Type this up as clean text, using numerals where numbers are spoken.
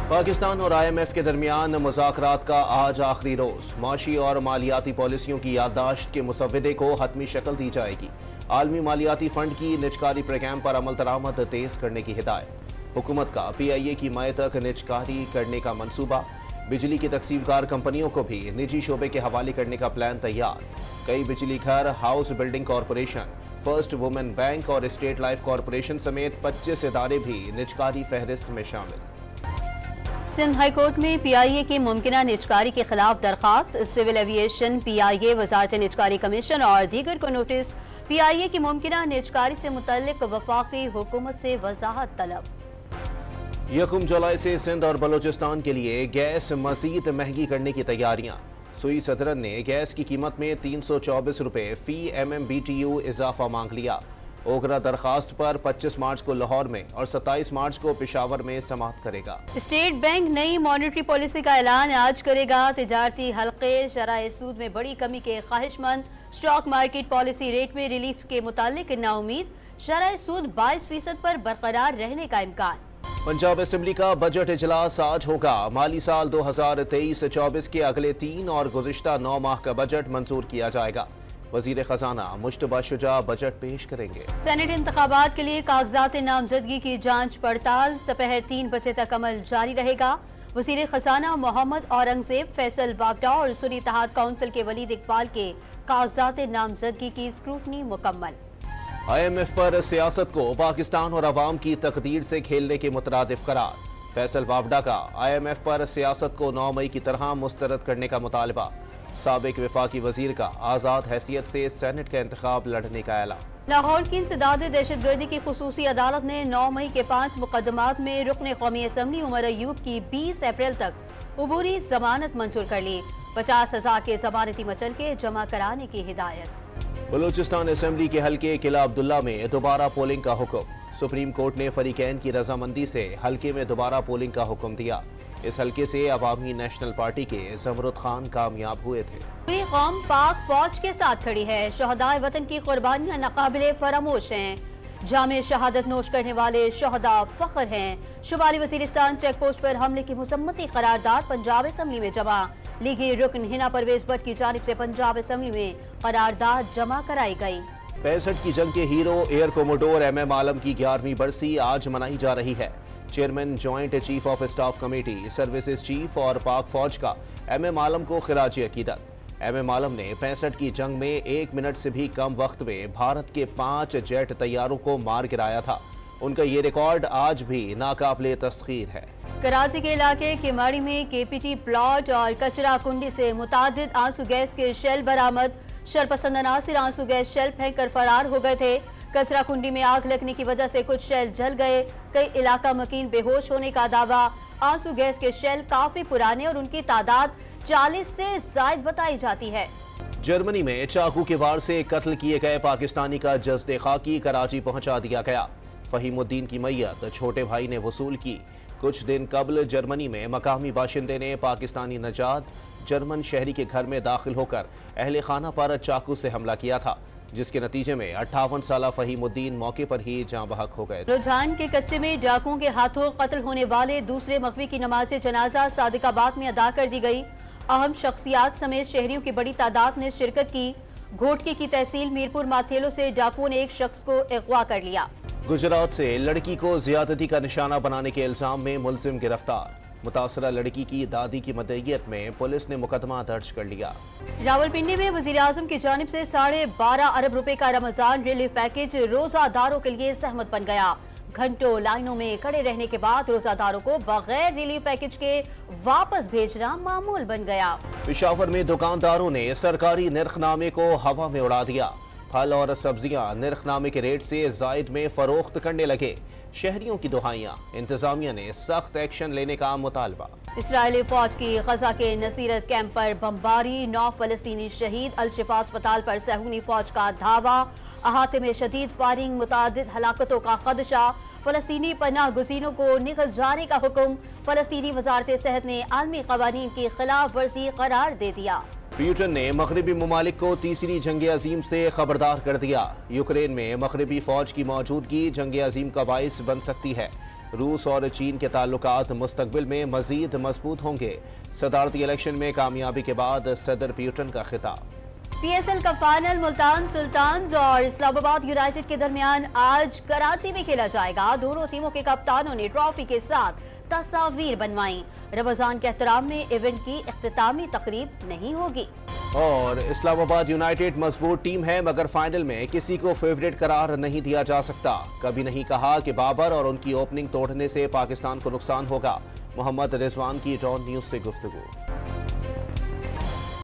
पाकिस्तान और IMF के दरमियान मुज़ाकरात का आज आखिरी रोज। माशी और मालियाती पॉलिसियों की याददाश्त के मुसव्वदे को हतमी शक्ल दी जाएगी। आलमी मालियाती फंड की निजकारी प्रोग्राम पर अमल दरामद तेज करने की हिदायत। हुकूमत का PIA की मई तक निजकारी करने का मंसूबा। बिजली की तकसीमकार कंपनियों को भी निजी शोबे के हवाले करने का प्लान तैयार। कई बिजली घर, house building corporation, first women bank और स्टेट लाइफ कॉरपोरेशन समेत 25 इदारे भी निजकारी फहरिस्त में शामिल। सिंध हाई कोर्ट में PIA की मुमकिना निजकारी के खिलाफ दरखास्त। सिविल एविएशन, PIA, वजारत निजकारी कमीशन और दीगर को नोटिस। PIA की मुमकिना निजकारी से मुतल्लिक वफाकी हुकूमत से वजाहत तलब। 1 जुलाई से सिंध और बलोचिस्तान के लिए गैस मजीद महंगी करने की तैयारियां। सुई सदरन ने गैस की कीमत में 324 रुपए फी MMBTU इजाफा मांग लिया। ओगरा दरखास्त पर 25 मार्च को लाहौर में और 27 मार्च को पेशावर में समाअत करेगा। स्टेट बैंक नई मॉनेटरी पॉलिसी का ऐलान आज करेगा। तिजारती हल्के शराए सूद में बड़ी कमी के ख्वाहिशमंद। स्टॉक मार्केट पॉलिसी रेट में रिलीफ के मुतालिक नाउमीद। शराए सूद 22% पर बरकरार रहने का इम्कान। पंजाब असेंबली का बजट इजलास आज होगा। माली साल 2023-24 के अगले 3 और गुज़िश्ता 9 माह का बजट मंजूर किया जाएगा। वजीर खजाना मुश्तबा शुजा बजट पेश करेंगे। सेनेट इंतखाबात के लिए कागजात नामजदगी की जांच पड़ताल सुबह 3 बजे तक अमल जारी रहेगा। वजीर खजाना मोहम्मद औरंगजेब, फैसल बागटा और सुन्नी इत्तेहाद काउंसिल के वलीद इकबाल के कागजात नामजदगी की स्क्रूटनी मुकम्मल। IMF पर सियासत को पाकिस्तान और अवाम की तकदीर से खेलने के मुतरादिफ करार। फैसल बावडा का IMF पर सियासत को 9 मई की तरह मुस्तरद करने का मुतालबा। साबिक वफाकी वजीर का आज़ाद हैसियत से सेनेट का इंतखाब लड़ने का ऐलान। लाहौर की इंसदाद दहशतगर्दी की खुसूसी अदालत ने 9 मई के 5 मुकदमात में रुकन कौमी असम्बली उमर अयूब की 20 अप्रैल तक उबूरी जमानत मंजूर कर ली। 50,000 के जमानती मचलके जमा कराने की हिदायत। बलूचिस्तान असेंबली के हल्के किला अब्दुल्ला में दोबारा पोलिंग का हुक्म। सुप्रीम कोर्ट ने फरीकैन की रजामंदी से हल्के में दोबारा पोलिंग का हुक्म दिया। इस हल्के से अवामी नेशनल पार्टी के ज़मरुद खान कामयाब हुए थे। पूरी कौम पाक फौज के साथ खड़ी है। शहदाए वतन की कुर्बानियां नाकाबिले फरामोश हैं। जामे शहादत नोश करने वाले शहदा फख्र हैं। शुमाली वजीरिस्तान चेक पोस्ट पर हमले की मुसम्मती करारदाद पंजाब असेंबली में जमा। लीगी रुकन हिना परवेज भट्ट की जानिब से पंजाब असेंबली में करारदाद जमा कराई गई। 65 की जंग के हीरो एयर कोमोडोर MM आलम की 11वीं बरसी आज मनाई जा रही है। Chairman joint chief of staff committee, services chief और पाक फौज का MM आलम को खिराज अकीदत। MM आलम ने 65 की जंग में 1 मिनट से भी कम वक्त में भारत के 5 जेट तैयारों को मार गिराया था। उनका ये रिकॉर्ड आज भी नाकाबिले तस्खीर है। कराची के इलाके केमाड़ी में KPT प्लॉट और कचरा कुंडी से मुतादिद आंसू गैस के शेल बरामद। शरपसंद अनासिर आंसू गैस शेल फेंक कर फरार हो गए थे। कचरा कुंडी में आग लगने की वजह से कुछ शेल जल गए। कई इलाका मकीन बेहोश होने का दावा। आंसू गैस के शेल काफी पुराने और उनकी तादाद 40 से जायद बताई जाती है। जर्मनी में चाकू के वार से कत्ल किए गए पाकिस्तानी का जस्द खाकी कराची पहुंचा दिया गया। फहीमुद्दीन की मैयत छोटे भाई ने वसूल की। कुछ दिन कबल जर्मनी में मकामी बाशिंदे ने पाकिस्तानी नजाद जर्मन शहरी के घर में दाखिल होकर अहले खाना पर चाकू से हमला किया था, जिसके नतीजे में 58 साला फहीमुद्दीन मौके पर ही जाँ बहक हो गए। रुझान के कच्चे में डाकुओं के हाथों कत्ल होने वाले दूसरे मकवी की नमाज जनाजा सादिकाबाद में अदा कर दी गई। अहम शख्सियात समेत शहरियों की बड़ी तादाद ने शिरकत की। घोटके की तहसील मीरपुर माथेलो से डाकुओं ने एक शख्स को अगवा कर लिया। गुजरात से लड़की को ज्यादती का निशाना बनाने के इल्जाम में मुलजिम गिरफ्तार। मुतासरा लड़की की दादी की मदईयत में पुलिस ने मुकदमा दर्ज कर लिया। रावलपिंडी में वजीर आजम की जानिब से 12.5 अरब रुपए का रमजान रिलीफ पैकेज रोजादारों के लिए सहमत बन गया। घंटों लाइनों में खड़े रहने के बाद रोजादारों को बगैर रिलीफ पैकेज के वापस भेजना मामूल बन गया। पेशावर में दुकानदारों ने सरकारी निर्खनामे को हवा में उड़ा दिया। फल और सब्जियां निर्खनामे के रेट से जायद में फरोख्त करने लगे। शहरियों की दुहाइयां, इंतजामिया ने सख्त एक्शन लेने का मुतालबा। इसराइली फौज की गजा के नसीरत कैंप पर बमबारी। 9 फलस्तीनी शहीद। अल शिफा अस्पताल पर सहूनी फौज का धावा। अहाते में शदीद फायरिंग, मुतादिद हलाकतों का खदशा। फलस्तीनी पनाह गुज़ीरों को निकल जाने का हुक्म। फलस्तीनी वजारत सेहत ने आलमी कवानीन की खिलाफ वर्जी करार दे दिया। ब्रिटेन ने मगरबी ममालिक को तीसरी जंग अजीम से खबरदार कर दिया। यूक्रेन में मगरबी फौज की मौजूदगी जंग अजीम का बाइस बन सकती है। रूस और चीन के ताल्लुकात मुस्तकबिल में मजीद मजबूत होंगे। सदारती इलेक्शन में कामयाबी के बाद सदर पुतिन का खिताब। PSL का फाइनल मुल्तान सुल्तान्स और इस्लामाबाद यूनाइटेड के दरमियान आज कराची में खेला जाएगा। दोनों टीमों के कप्तानों ने ट्रॉफी के साथ तस्वीर बनवाई। रमजान के एहतराम में इवेंट की इख्तितामी तकरीब नहीं होगी। और इस्लामाबाद यूनाइटेड मजबूत टीम है, मगर फाइनल में किसी को फेवरेट करार नहीं दिया जा सकता। कभी नहीं कहा कि बाबर और उनकी ओपनिंग तोड़ने से पाकिस्तान को नुकसान होगा। मोहम्मद रिजवान की जॉन न्यूज से गुफ्तगू।